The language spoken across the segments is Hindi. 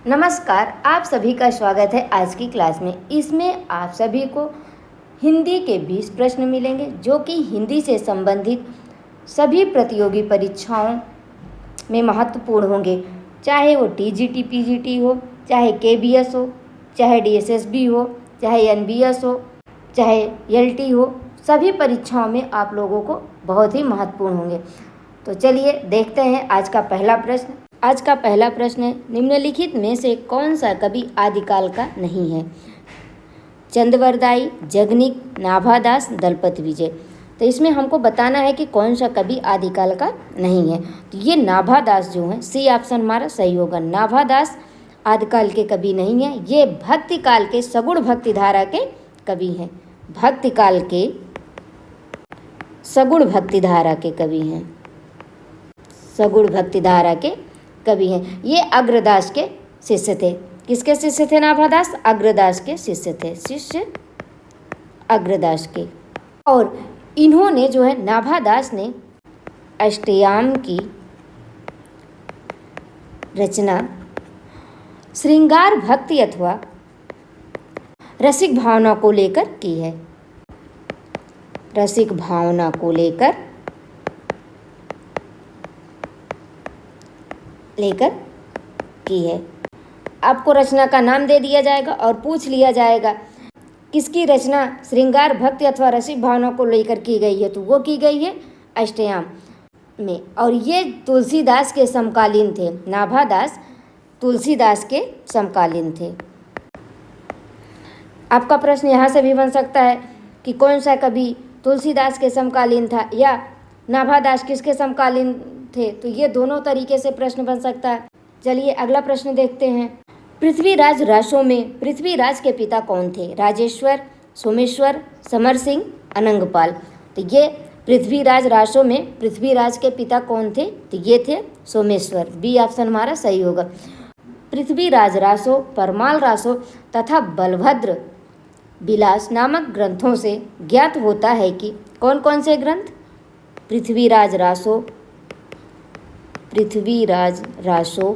नमस्कार, आप सभी का स्वागत है आज की क्लास में। इसमें आप सभी को हिंदी के 20 प्रश्न मिलेंगे जो कि हिंदी से संबंधित सभी प्रतियोगी परीक्षाओं में महत्वपूर्ण होंगे, चाहे वो टीजीटी पीजीटी हो, चाहे केबीएस हो, चाहे डीएसएसबी हो, चाहे एनबीएस हो, चाहे एलटी हो। सभी परीक्षाओं में आप लोगों को बहुत ही महत्वपूर्ण होंगे। तो चलिए देखते हैं आज का पहला प्रश्न। आज का पहला प्रश्न है, निम्नलिखित में से कौन सा कवि आदिकाल का नहीं है? चंद्रवरदाई, जगनिक, नाभादास, दलपति विजय। तो इसमें हमको बताना है कि कौन सा कवि आदिकाल का नहीं है। तो ये नाभादास जो है, सी ऑप्शन हमारा सही होगा। नाभादास आदिकाल के कवि नहीं है। ये भक्ति काल के सगुण भक्ति धारा के कवि हैं। भक्ति काल के सगुण भक्ति धारा के कवि हैं। सगुण भक्ति धारा के कवि हैं। ये अग्रदास के शिष्य थे। किसके शिष्य थे नाभादास? अग्रदास के शिष्य थे। शिष्य अग्रदास के। और इन्होंने जो है, नाभादास ने अष्टयाम की रचना श्रृंगार भक्ति अथवा रसिक भावना को लेकर की है। रसिक भावना को लेकर की है। आपको रचना का नाम दे दिया जाएगा और पूछ लिया जाएगा किसकी रचना श्रृंगार भक्ति अथवा रसिक भावना को लेकर की गई है, तो वो की गई है अष्टयाम में। और ये तुलसीदास के समकालीन थे। नाभादास तुलसीदास के समकालीन थे। आपका प्रश्न यहाँ से भी बन सकता है कि कौन सा कवि तुलसीदास के समकालीन था या नाभादास किसके समकालीन थे। तो ये दोनों तरीके से प्रश्न बन सकता है। चलिए अगला प्रश्न देखते हैं। पृथ्वीराज रासों में पृथ्वीराज के पिता कौन थे? राजेश्वर, सोमेश्वर, समर सिंह, अनंगपाल। तो ये पृथ्वीराज रासों में पृथ्वीराज के पिता कौन थे? तो ये थे सोमेश्वर। बी ऑप्शन हमारा सही होगा। पृथ्वीराज रासो, परमाल रासो तथा बलभद्र विलास नामक ग्रंथों से ज्ञात होता है कि कौन कौन से ग्रंथ? पृथ्वीराज रासो,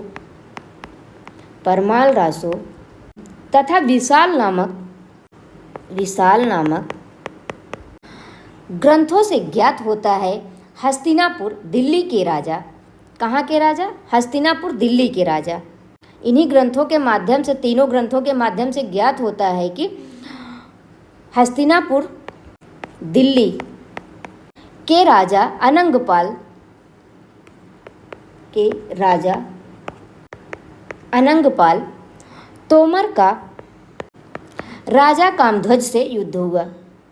परमाल रासो तथा विशाल नामक ग्रंथों से ज्ञात होता है। हस्तिनापुर दिल्ली के राजा। कहाँ के राजा? हस्तिनापुर दिल्ली के राजा। इन्हीं ग्रंथों के माध्यम से, तीनों ग्रंथों के माध्यम से ज्ञात होता है कि हस्तिनापुर दिल्ली के राजा अनंगपाल तोमर का राजा कामध्वज से युद्ध हुआ।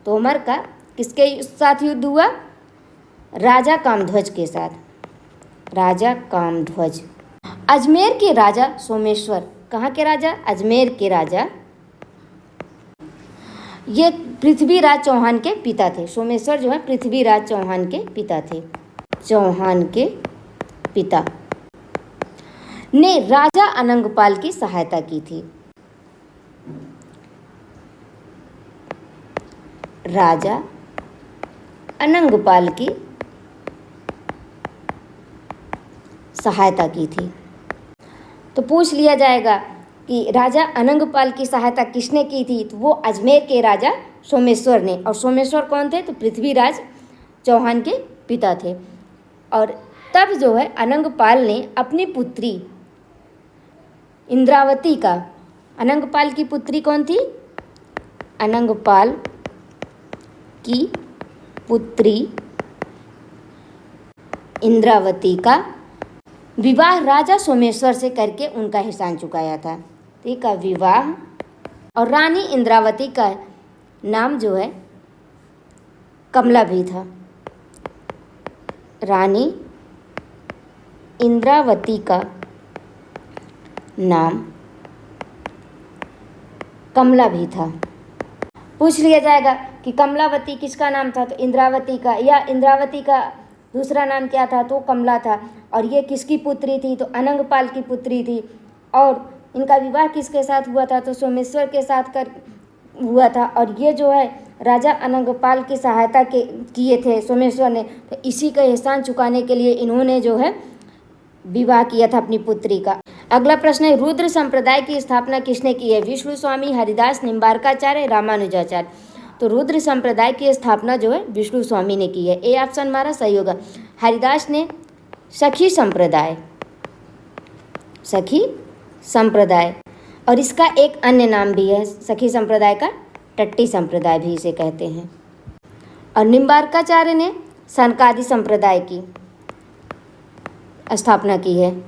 तोमर का किसके साथ युद्ध हुआ? राजा कामध्वज के साथ। राजा कामध्वज। अजमेर के राजा सोमेश्वर। कहाँ के राजा? अजमेर के राजा। ये पृथ्वीराज चौहान के पिता थे। सोमेश्वर जो है पृथ्वीराज चौहान के पिता थे। चौहान के पिता ने राजा अनंगपाल की सहायता की थी। राजा अनंगपाल की सहायता की थी। तो पूछ लिया जाएगा कि राजा अनंगपाल की सहायता किसने की थी? तो वो अजमेर के राजा सोमेश्वर ने। और सोमेश्वर कौन थे? तो पृथ्वीराज चौहान के पिता थे। और तब जो है अनंगपाल ने अपनी पुत्री इंद्रावती का, अनंगपाल की पुत्री कौन थी? अनंगपाल की पुत्री इंद्रावती का विवाह राजा सोमेश्वर से करके उनका एहसान चुकाया था। ठीक है, विवाह। और रानी इंद्रावती का नाम जो है कमला भी था। रानी इंद्रावती का नाम कमला भी था। पूछ लिया जाएगा कि कमलावती किसका नाम था? तो इंद्रावती का। या इंद्रावती का दूसरा नाम क्या था? तो कमला था। और ये किसकी पुत्री थी? तो अनंगपाल की पुत्री थी। और इनका विवाह किसके साथ हुआ था? तो सोमेश्वर के साथ हुआ था। और ये जो है राजा अनंगपाल की सहायता किए थे सोमेश्वर ने। तो इसी का एहसान चुकाने के लिए इन्होंने जो है विवाह किया था अपनी पुत्री का। अगला प्रश्न है, रुद्र संप्रदाय की स्थापना किसने की है? विष्णु स्वामी, हरिदास, निम्बार्काचार्य, रामानुजाचार्य। तो रुद्र संप्रदाय की स्थापना जो है विष्णु स्वामी ने की है। ए ऑप्शन हमारा सही होगा। हरिदास ने सखी संप्रदाय, सखी संप्रदाय, और इसका एक अन्य नाम भी है सखी संप्रदाय का, टट्टी संप्रदाय भी इसे कहते हैं। और निम्बार्काचार्य ने सनकादि संप्रदाय की स्थापना की है।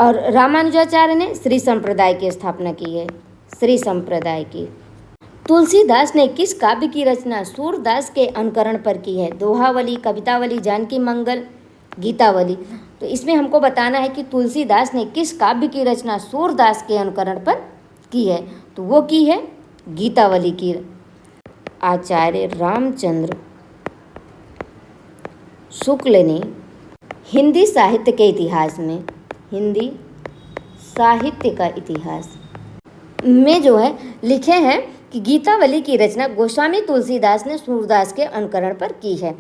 और रामानुजाचार्य ने श्री संप्रदाय की स्थापना की है, श्री संप्रदाय की। तुलसीदास ने किस काव्य की रचना सूरदास के अनुकरण पर की है? दोहावली, कवितावली, जानकी मंगल, गीतावली। तो इसमें हमको बताना है कि तुलसीदास ने किस काव्य की रचना सूरदास के अनुकरण पर की है। तो वो की है गीतावली की। आचार्य रामचंद्र शुक्ल ने हिंदी साहित्य के इतिहास में, हिंदी साहित्य का इतिहास में जो है लिखे हैं कि गीतावली की रचना गोस्वामी तुलसीदास ने सूरदास के अनुकरण पर की है।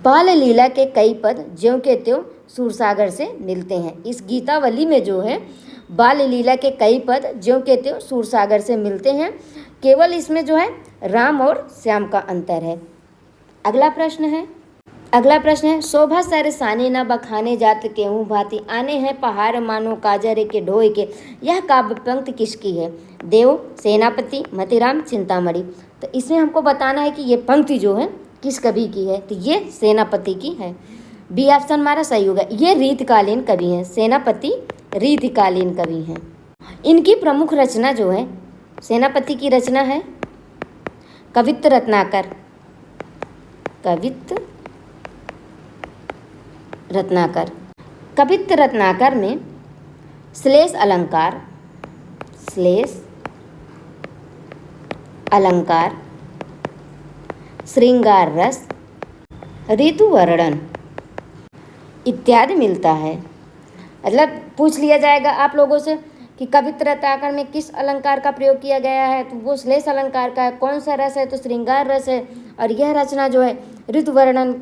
बाल लीला के कई पद ज्यों के त्यों सूरसागर से मिलते हैं। इस गीतावली में जो है बाल लीला के कई पद ज्यों के त्यों सूरसागर से मिलते हैं। केवल इसमें जो है राम और श्याम का अंतर है। अगला प्रश्न है, शोभा सर साने न बखाने जात केहूँ भांति आने हैं पहाड़ मानो काजरे के ढोए के। यह काव्य पंक्ति किसकी है? देव, सेनापति, मतीराम, चिंतामणि। तो इसमें हमको बताना है कि ये पंक्ति जो है किस कवि की है? तो ये सेनापति की है। बी ऑप्शन हमारा सही होगा। ये रीतकालीन कवि हैं, सेनापति रीतकालीन कवि हैं। इनकी प्रमुख रचना जो है सेनापति की रचना है कवित्त रत्नाकर, कवित्त रत्नाकर। कवित्त रत्नाकर में श्लेष अलंकार, श्लेष अलंकार, श्रृंगार रस, ऋतु वर्णन इत्यादि मिलता है। मतलब पूछ लिया जाएगा आप लोगों से कि कवित्त रत्नाकर में किस अलंकार का प्रयोग किया गया है, तो वो श्लेष अलंकार का है। कौन सा रस है? तो श्रृंगार रस है। और यह रचना जो है ऋतु वर्णन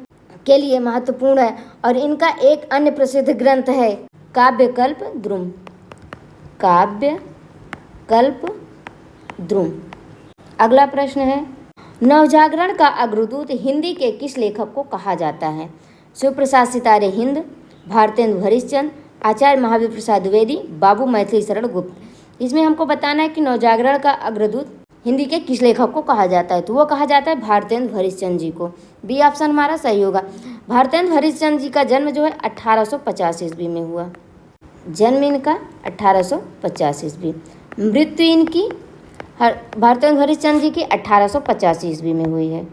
के लिए महत्वपूर्ण है। और इनका एक अन्य प्रसिद्ध ग्रंथ है काव्यकल्प द्रुम, काव्यकल्प द्रुम। अगला प्रश्न है, नवजागरण का अग्रदूत हिंदी के किस लेखक को कहा जाता है? शिवप्रसाद सितारे हिंद, भारतेंदु हरिश्चंद्र, आचार्य महावीर प्रसाद द्विवेदी, बाबू मैथिली शरण गुप्त। इसमें हमको बताना है कि नवजागरण का अग्रदूत हिंदी के किस लेखक को कहा जाता है? तो वो कहा जाता है भारतेंदु हरिश्चंद्र जी को। बी ऑप्शन हमारा सही होगा। भारतेंदु हरिश्चंद्र जी का जन्म जो है 1850 ईस्वी में हुआ। जन्म इनका 1850 ईस्वी, मृत्यु इनकी भारतेंदु हरिश्चंद्र जी की 1885 ईस्वी में हुई है।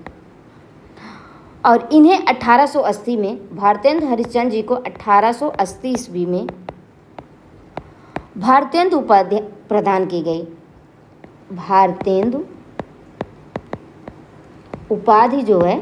और इन्हें 1880 में भारतेंदु हरिश्चंद्र जी को 1880 ईस्वी में भारतेंदु उपाधि प्रदान की गई। भारतेंदु उपाधि जो है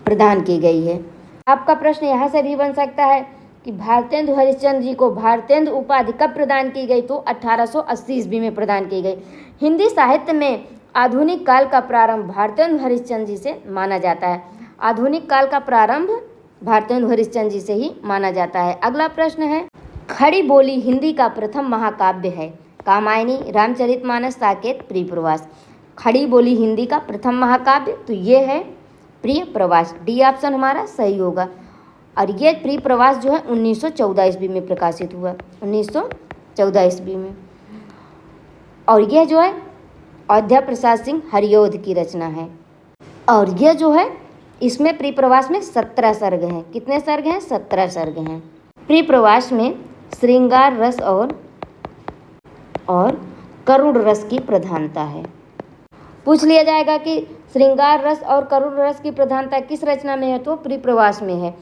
प्रदान की गई है। आपका प्रश्न यहाँ से भी बन सकता है कि भारतेंदु हरिश्चंद्र जी को भारतेंदु उपाधि कब प्रदान की गई? तो 1880 ईस्वी में प्रदान की गई। हिंदी साहित्य में आधुनिक काल का प्रारंभ भारतेंदु हरिश्चंद्र जी से माना जाता है। आधुनिक काल का प्रारंभ भारतेंदु हरिश्चंद्र जी से ही माना जाता है। अगला प्रश्न है, खड़ी बोली हिंदी का प्रथम महाकाव्य है? कामायनी, रामचरितमानस, साकेत, प्रिय प्रवास। खड़ी बोली हिंदी का प्रथम महाकाव्य तो ये है प्रिय प्रवास। डी ऑप्शन हमारा सही होगा। और ये प्रिय प्रवास जो है 1914 ईस्वी में प्रकाशित हुआ, 1914 ईस्वी में। और यह जो है अयोध्या प्रसाद सिंह हरियोध की रचना है। और यह जो है इसमें प्रिय प्रवास में 17 सर्ग हैं। कितने सर्ग हैं? 17 सर्ग हैं। प्रिय प्रवास में श्रृंगार रस और करुण रस की प्रधानता है। पूछ लिया जाएगा कि श्रृंगार रस और करुण रस की प्रधानता किस रचना में है? तो प्रिय प्रवास में है।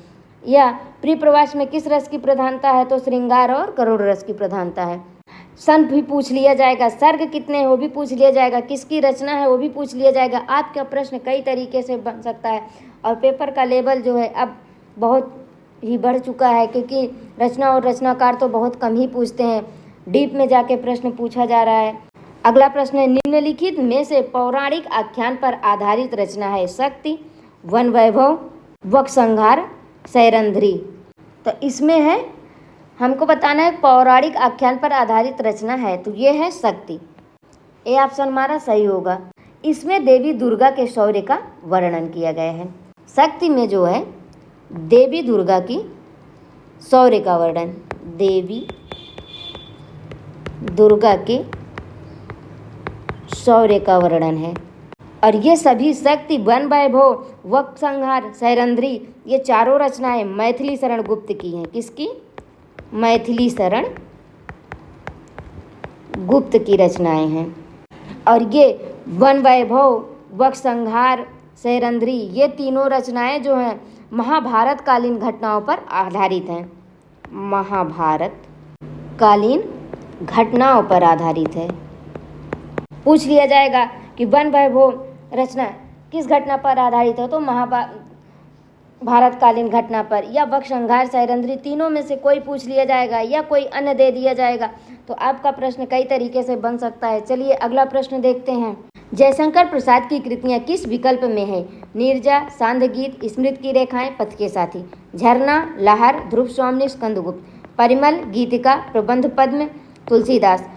या प्रिय प्रवास में किस रस की प्रधानता है? तो श्रृंगार और करुण रस की प्रधानता है। सन भी पूछ लिया जाएगा, सर्ग कितने हैं वो भी पूछ लिया जाएगा, किसकी रचना है वो भी पूछ लिया जाएगा। आपका प्रश्न कई तरीके से बन सकता है। और पेपर का लेवल जो है अब बहुत ही बढ़ चुका है, क्योंकि रचना और रचनाकार तो बहुत कम ही पूछते हैं, डीप में जाके प्रश्न पूछा जा रहा है। अगला प्रश्न है, निम्नलिखित में से पौराणिक आख्यान पर आधारित रचना है? शक्ति, वन वैभव, वक संहार, सैरंध्री। तो इसमें है हमको बताना है पौराणिक आख्यान पर आधारित रचना है, तो ये है शक्ति। ए ऑप्शन हमारा सही होगा। इसमें देवी दुर्गा के शौर्य का वर्णन किया गया है। शक्ति में जो है देवी दुर्गा की शौर्य का वर्णन, देवी दुर्गा के शौर्य का वर्णन है। और ये सभी शक्ति, वन वैभव, वक्र संहार, सैरंध्री, ये चारों रचनाएं मैथिली शरण गुप्त की हैं। किसकी? मैथिली शरण गुप्त की रचनाएं हैं। और ये वन वैभव, वक्र संहार, सैरंध्री, ये तीनों रचनाएं जो हैं महाभारत कालीन घटनाओं पर आधारित हैं। महाभारत कालीन घटनाओं पर आधारित है। पूछ लिया जाएगा कि वन वैभव रचना किस घटना पर आधारित है, तो महाभारत कालीन घटना पर, या वक्र संहार, सैरंध्री, तीनों में से कोई पूछ लिया जाएगा या कोई अन्य दे दिया जाएगा। तो आपका प्रश्न कई तरीके से बन सकता है। चलिए अगला प्रश्न देखते हैं। जयशंकर प्रसाद की कृतियाँ किस विकल्प में है? नीरजा, सांध्य गीत, स्मृति की रेखाएं, पथ के साथी, झरना, लहर, ध्रुव स्वामिनी, स्कंदगुप्त, परिमल, गीतिका, प्रबंध पद्म, तुलसीदास,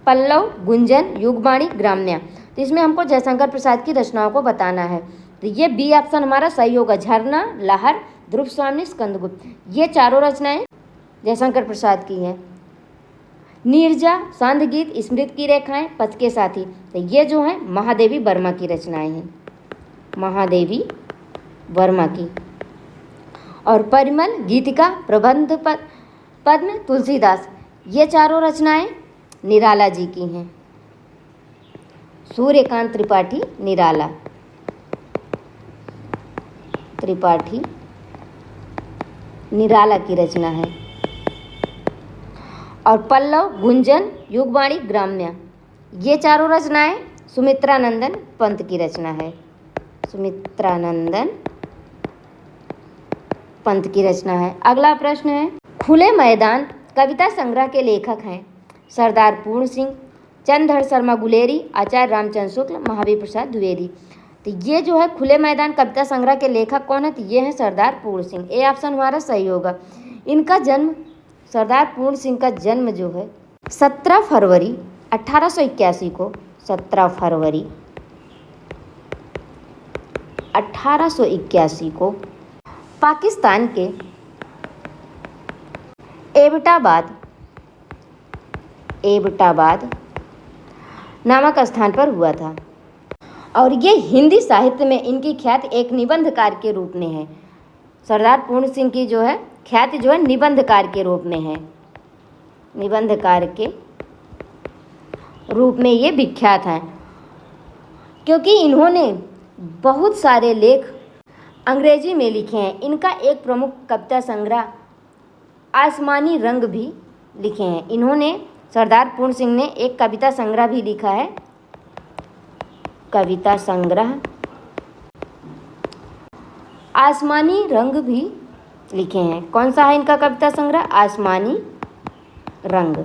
पल्लव, गुंजन, युगवाणी, ग्राम्या। तो इसमें हमको जयशंकर प्रसाद की रचनाओं को बताना है। तो ये बी ऑप्शन हमारा सही होगा। झरना, लहर, ध्रुव स्वामिनी, स्कंदगुप्त, ये चारों रचनाएं जयशंकर प्रसाद की हैं। नीरजा, सांध्य गीत, स्मृति की रेखाएं, पथ के साथी, तो ये जो है महादेवी वर्मा की रचनाएं हैं, महादेवी वर्मा की। और परिमल, गीतिका, प्रबंध पद्म, तुलसीदास, ये चारों रचनाएं निराला जी की हैं। सूर्यकांत त्रिपाठी निराला, त्रिपाठी निराला की रचना है। और पल्लव, गुंजन, युगवाणी, ग्राम्या, ये चारों रचनाएं सुमित्रानंदन पंत की रचना है। सुमित्रानंदन पंत की रचना है। अगला प्रश्न है, खुले मैदान कविता संग्रह के लेखक हैं? सरदार पूर्ण सिंह, चंद्रधर शर्मा गुलेरी, आचार्य रामचंद्र शुक्ल, महावीर प्रसाद द्विवेदी। तो ये जो है खुले मैदान कविता संग्रह के लेखक कौन है? तो ये हैं सरदार पूर्ण सिंह। ए ऑप्शन हमारा सही होगा। इनका जन्म, सरदार पूर्ण सिंह का जन्म जो है 17 फरवरी 1881 को, 17 फरवरी 1881 को पाकिस्तान के एबटाबाद नामक स्थान पर हुआ था। और ये हिंदी साहित्य में इनकी ख्याति एक निबंधकार के रूप में है। सरदार पूर्ण सिंह की जो है ख्याति जो है निबंधकार के रूप में है, निबंधकार के रूप में ये विख्यात हैं, क्योंकि इन्होंने बहुत सारे लेख अंग्रेजी में लिखे हैं। इनका एक प्रमुख कविता संग्रह आसमानी रंग भी लिखे हैं। इन्होंने, सरदार पूर्ण सिंह ने एक कविता संग्रह भी लिखा है, कविता संग्रह आसमानी रंग भी लिखे हैं। कौन सा है इनका कविता संग्रह? आसमानी रंग।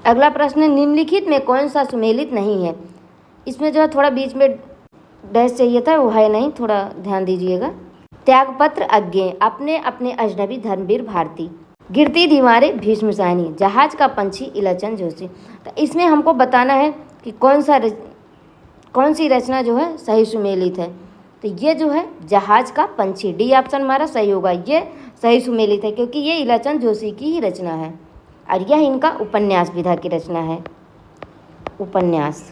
अगला प्रश्न, निम्नलिखित में कौन सा सुमेलित नहीं है? इसमें जो है थोड़ा बीच में डैश चाहिए था, वो है नहीं, थोड़ा ध्यान दीजिएगा। त्यागपत्र अज्ञेय, अपने अपने अजनबी, धर्मवीर भारती, गिरती दीवारें, भीष्म साहनी, जहाज का पंछी, इलाचंद जोशी। तो इसमें हमको बताना है कि कौन सी रचना जो है सही सुमेलित है। तो ये जो है जहाज का पंछी, डी ऑप्शन हमारा सही होगा। ये सही सुमेलित है क्योंकि ये इलाचंद जोशी की ही रचना है और यह इनका उपन्यास विधा की रचना है, उपन्यास।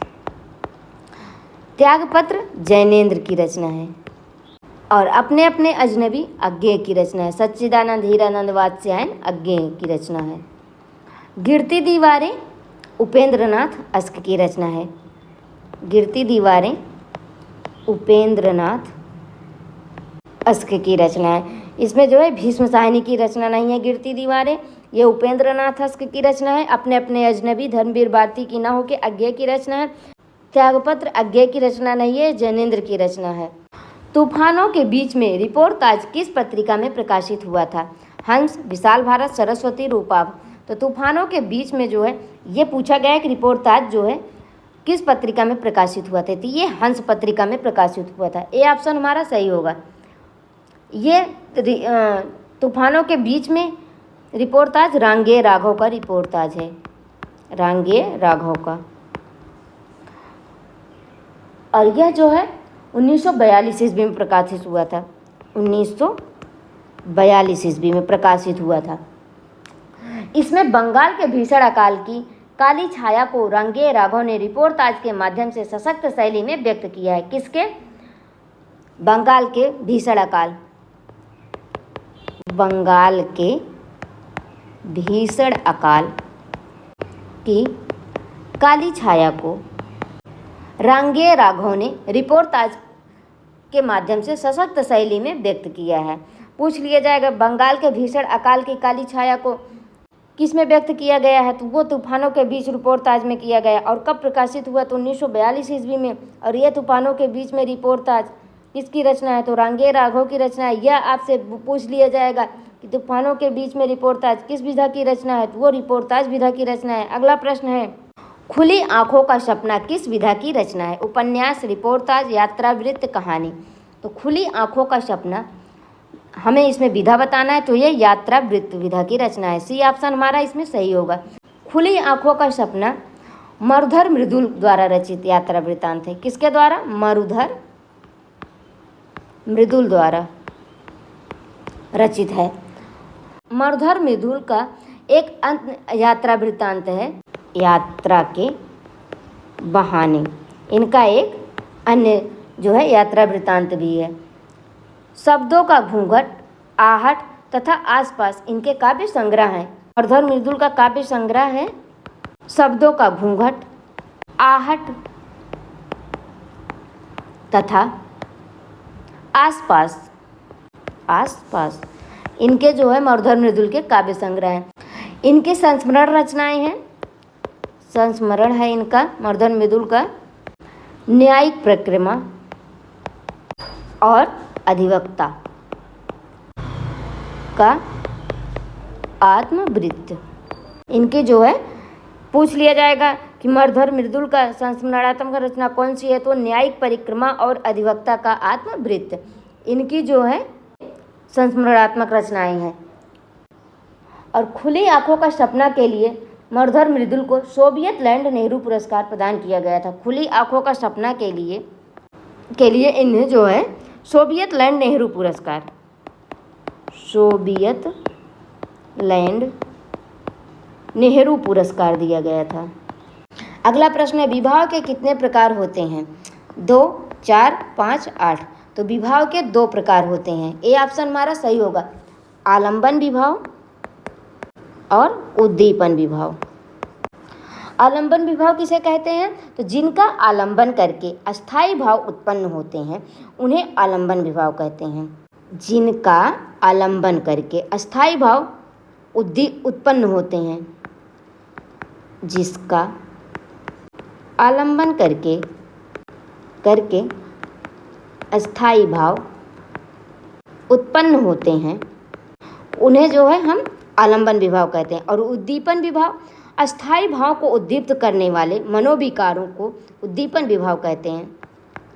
त्यागपत्र जैनेन्द्र की रचना है और अपने अपने अजनबी अज्ञेय की रचना है। सच्चिदानंद हीरानंद वात्स्यायन अज्ञेय की रचना है। गिरती दीवारें उपेंद्रनाथ अस्क की रचना है। गिरती दीवारें उपेंद्रनाथ अस्क की रचना है। इसमें जो है भीष्म साहनी की रचना नहीं है गिरती दीवारें, ये उपेंद्रनाथ अस्क की रचना है। अपने अपने अजनबी धर्मवीर भारती की ना होकर अज्ञेय की रचना है। त्यागपत्र अज्ञेय की रचना नहीं है, जैनेन्द्र की रचना है। तूफानों के बीच में रिपोर्टाज किस पत्रिका में प्रकाशित हुआ था? हंस, विशाल भारत, सरस्वती, रूपाभ। तो तूफानों के बीच में जो है ये पूछा गया है कि रिपोर्टाज जो है किस पत्रिका में प्रकाशित हुआ था? तो ये हंस पत्रिका में प्रकाशित हुआ था। ए ऑप्शन हमारा सही होगा। ये तूफानों के बीच में रिपोर्टाज रांगे राघव का रिपोर्टाज है, रांगे राघव का। और यह जो है 1942 ईस्वी में प्रकाशित हुआ था, 1942 ईस्वी में प्रकाशित हुआ था। इसमें बंगाल के भीषण अकाल की काली छाया को रांगे राघव ने रिपोर्टाज के माध्यम से सशक्त शैली में व्यक्त किया है। किसके? बंगाल के भीषण अकाल, बंगाल के भीषण अकाल की काली छाया को रांगे राघव ने रिपोर्टाज के माध्यम से सशक्त शैली में व्यक्त किया है। पूछ लिया जाएगा बंगाल के भीषण अकाल की काली छाया को किस में व्यक्त किया गया है, तो वो तूफानों के बीच रिपोर्टाज में किया गया। और कब प्रकाशित हुआ, तो 1942 ईस्वी में। और ये तूफानों के बीच में रिपोर्टाज किसकी रचना है, तो रांगे राघव की रचना है। यह आपसे पूछ लिया जाएगा कि तूफानों के बीच में रिपोर्टाज किस विधा की रचना है, तो वो रिपोर्टाज विधा की रचना है। अगला प्रश्न है, खुली आंखों का सपना किस विधा की रचना है, उपन्यास, रिपोर्टाज, यात्रावृत्त, कहानी। तो खुली आंखों का सपना, हमें इसमें विधा बताना है, तो ये यात्रावृत्त विधा की रचना है। सी ऑप्शन हमारा इसमें सही होगा। खुली आंखों का सपना मरुधर मृदुल द्वारा रचित यात्रा वृत्तांत है। किसके द्वारा? मरुधर मृदुल द्वारा रचित है। मरुधर मृदुल का एक यात्रा वृत्तांत है, यात्रा के बहाने। इनका एक अन्य जो है यात्रा वृत्तांत भी है। शब्दों का घूंघट, आहट तथा आसपास इनके काव्य संग्रह हैं। मरुधर मृदुल का काव्य संग्रह है शब्दों का घूंघट, आहट तथा आसपास। आसपास इनके जो है मरुधर मृदुल के काव्य संग्रह हैं। इनके संस्मरण रचनाएं हैं। संस्मरण है इनका मरुधर मृदुल का न्यायिक परिक्रमा और अधिवक्ता का आत्मवृत्त। इनके जो है पूछ लिया जाएगा कि मरुधर मृदुल का संस्मरणात्मक रचना कौन सी है, तो न्यायिक परिक्रमा और अधिवक्ता का आत्मवृत्त इनकी जो है संस्मरणात्मक रचनाएं हैं। और खुली आंखों का सपना के लिए मरुधर मृदुल को सोवियत लैंड नेहरू पुरस्कार प्रदान किया गया था। खुली आंखों का सपना के लिए इन्हें जो है सोवियत लैंड नेहरू पुरस्कार, सोवियत लैंड नेहरू पुरस्कार दिया गया था। अगला प्रश्न है, विभाव के कितने प्रकार होते हैं? 2, 4, 5, 8। तो विभाव के 2 प्रकार होते हैं। ए ऑप्शन हमारा सही होगा, आलंबन विभाव और उद्दीपन विभाव। आलंबन विभाव किसे कहते हैं? तो जिनका आलंबन करके अस्थायी भाव उत्पन्न होते हैं उन्हें आलंबन विभाव कहते हैं। जिनका आलंबन करके अस्थायी भाव उत्पन्न होते हैं, जिसका आलंबन करके अस्थायी भाव उत्पन्न होते हैं उन्हें जो है हम आलंबन विभाव कहते हैं। और उद्दीपन विभाव अस्थायी भाव को उद्दीप्त करने वाले मनोविकारों को उद्दीपन विभाव कहते हैं।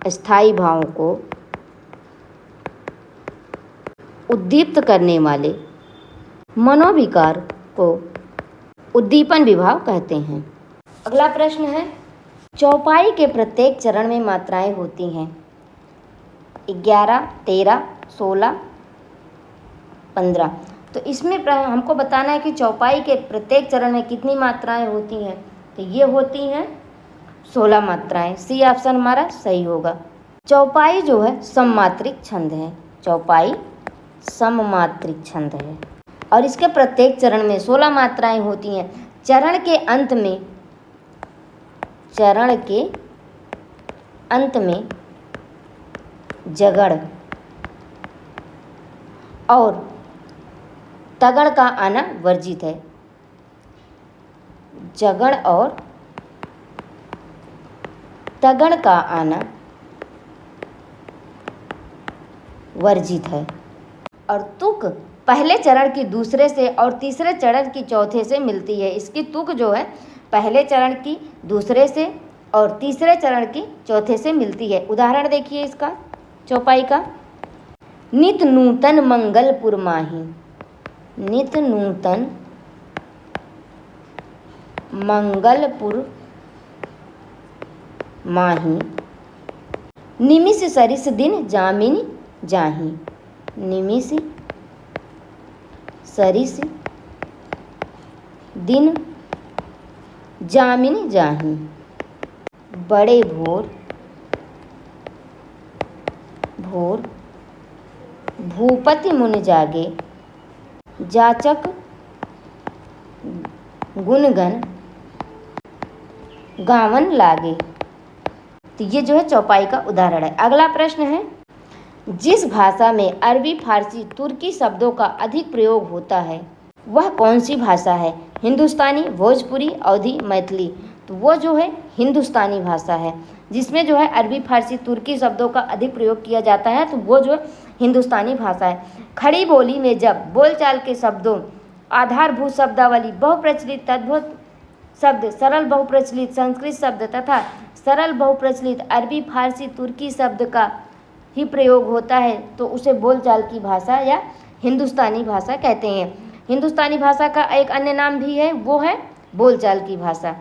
अस्थायी भावों को उद्दीप्त करने वाले मनोविकार को उद्दीपन विभाव कहते हैं। अगला प्रश्न है, चौपाई के प्रत्येक चरण में मात्राएं होती हैं। 11, 13, 16, 15। तो इसमें हमको बताना है कि चौपाई के प्रत्येक चरण में कितनी मात्राएं होती हैं। तो ये होती हैं 16 मात्राएं। सी ऑप्शन हमारा सही होगा। चौपाई जो है सममात्रिक छंद है। चौपाई सममात्रिक छंद है और इसके प्रत्येक चरण में 16 मात्राएं होती हैं। चरण के अंत में जगड़ और तगड़ का आना वर्जित है। जगड़ और तगड़ का आना वर्जित है। और तुक पहले चरण की दूसरे से और तीसरे चरण की चौथे से मिलती है। इसकी तुक जो है पहले चरण की दूसरे से और तीसरे चरण की चौथे से मिलती है। उदाहरण देखिए इसका चौपाई का, नित नूतन मंगलपुर माही। नित नूतन मंगलपुर माही, निमिष सरिस दिन जामिन जाही, निमिष सरिस दिन जामिन जाही, बड़े भोर भोर भूपति मुनि जागे, जाचक गुणगन गावन लागे। तो ये जो है चौपाई का उदाहरण है। अगला प्रश्न है, जिस भाषा में अरबी, फारसी, तुर्की शब्दों का अधिक प्रयोग होता है वह कौन सी भाषा है? हिंदुस्तानी, भोजपुरी, अवधी, मैथिली। तो वो जो है हिंदुस्तानी भाषा है, जिसमें जो है अरबी, फारसी, तुर्की शब्दों का अधिक प्रयोग किया जाता है, तो वो जो है हिंदुस्तानी भाषा है। खड़ी बोली में जब बोलचाल के शब्दों, आधारभूत शब्दावली, बहुप्रचलित तद्भुत शब्द, सरल बहुप्रचलित संस्कृत शब्द तथा सरल बहुप्रचलित अरबी, फारसी, तुर्की शब्द का ही प्रयोग होता है, तो उसे बोलचाल की भाषा या हिंदुस्तानी भाषा कहते हैं। हिंदुस्तानी भाषा का एक अन्य नाम भी है, वो है बोलचाल की भाषा।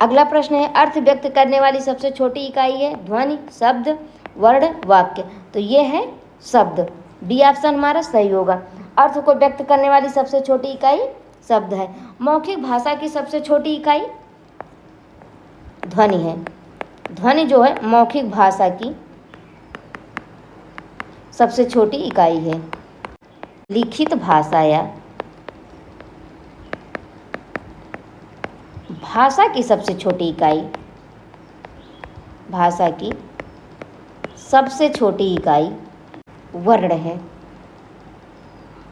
अगला प्रश्न है, अर्थ व्यक्त करने वाली सबसे छोटी इकाई है ध्वनि, शब्द, वर्ण, वाक्य। तो ये है शब्द। बी ऑप्शन हमारा सही होगा। अर्थ को व्यक्त करने वाली सबसे छोटी इकाई शब्द है। मौखिक भाषा की सबसे छोटी इकाई ध्वनि है। ध्वनि जो है मौखिक भाषा की सबसे छोटी इकाई है। लिखित भाषा या भाषा की सबसे छोटी इकाई, भाषा की सबसे छोटी इकाई वर्ण है।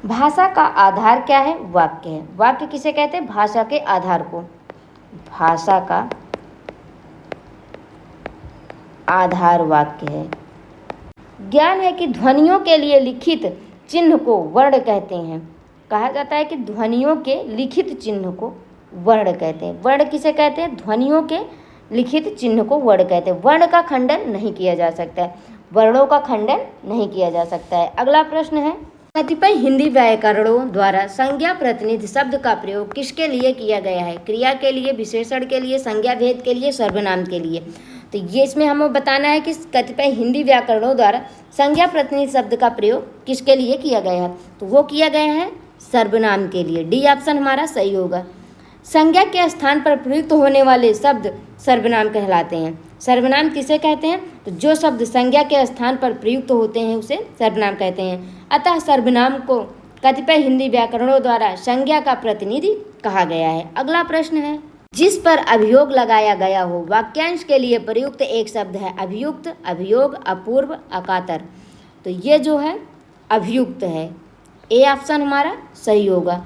भाषा का आधार क्या है? वाक्य है। वाक्य किसे कहते हैं? भाषा के आधार को। भाषा का आधार वाक्य है। ज्ञान है कि ध्वनियों के लिए लिखित चिन्ह को वर्ण कहते हैं। कहा जाता है कि ध्वनियों के लिखित चिन्ह को वर्ण कहते हैं। वर्ण किसे कहते हैं? ध्वनियों के लिखित चिन्ह को वर्ण कहते हैं। वर्ण का खंडन नहीं किया जा सकता है, वर्णों का खंडन नहीं किया जा सकता है। अगला प्रश्न है, कतिपय हिंदी व्याकरणों द्वारा संज्ञा प्रतिनिधि शब्द का प्रयोग किसके लिए किया गया है? क्रिया के लिए, विशेषण के लिए, संज्ञा भेद के लिए, सर्वनाम के लिए। तो ये इसमें हमें बताना है कि कतिपय हिंदी व्याकरणों द्वारा संज्ञा प्रतिनिधि शब्द का प्रयोग किसके लिए किया गया है? तो वो किया गया है सर्वनाम के लिए। डी ऑप्शन हमारा सही होगा। संज्ञा के स्थान पर प्रयुक्त होने वाले शब्द सर्वनाम कहलाते हैं। सर्वनाम किसे कहते हैं? तो जो शब्द संज्ञा के स्थान पर प्रयुक्त होते हैं उसे सर्वनाम कहते हैं। अतः सर्वनाम को कतिपय हिंदी व्याकरणों द्वारा संज्ञा का प्रतिनिधि कहा गया है। अगला प्रश्न है, जिस पर अभियोग लगाया गया हो वाक्यांश के लिए प्रयुक्त एक शब्द है अभियुक्त, अभियोग, अपूर्व, अकातर। तो ये जो है अभियुक्त है। ए ऑप्शन हमारा सही होगा।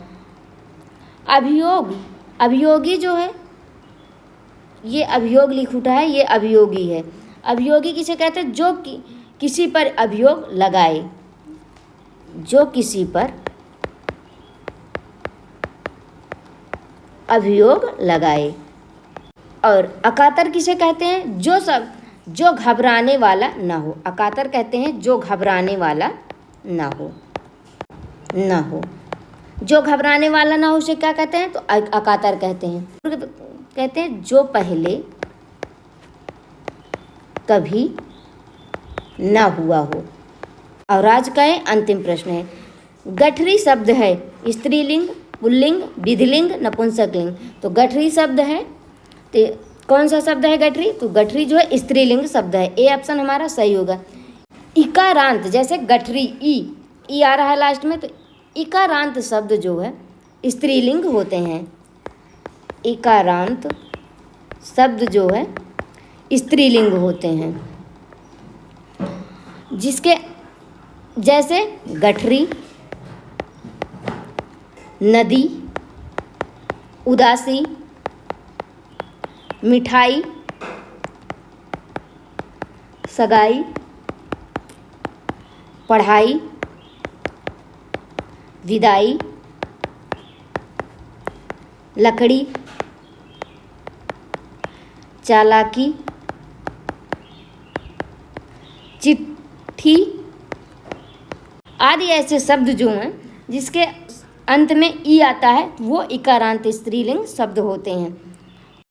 अभियोग, अभियोगी जो है ये अभियोग लिख उठा है, ये अभियोगी है। अभियोगी किसे कहते हैं? जो किसी पर अभियोग लगाए, जो किसी पर अभियोग लगाए। और अकातर किसे कहते हैं? जो घबराने वाला ना हो। अकातर कहते हैं जो घबराने वाला ना हो, ना हो। जो घबराने वाला ना हो उसे क्या कहते हैं? तो अकातर कहते हैं। कहते हैं जो पहले कभी ना हुआ हो। और आज का अंतिम प्रश्न है, गठरी शब्द है स्त्रीलिंग, पुल्लिंग, विधिलिंग, नपुंसकलिंग। तो गठरी शब्द है, तो कौन सा शब्द है गठरी? तो गठरी जो है स्त्रीलिंग शब्द है। ए ऑप्शन हमारा सही होगा। इकारांत, जैसे गठरी ई आ रहा है लास्ट में, तो इकारांत शब्द जो है स्त्रीलिंग होते हैं। इकारांत शब्द जो है स्त्रीलिंग होते हैं। जिसके जैसे गठरी, नदी, उदासी, मिठाई, सगाई, पढ़ाई, विदाई, लकड़ी, चालाकी, चिट्ठी आदि ऐसे शब्द जो हैं जिसके अंत में ई आता है वो इकारांत स्त्रीलिंग शब्द होते हैं।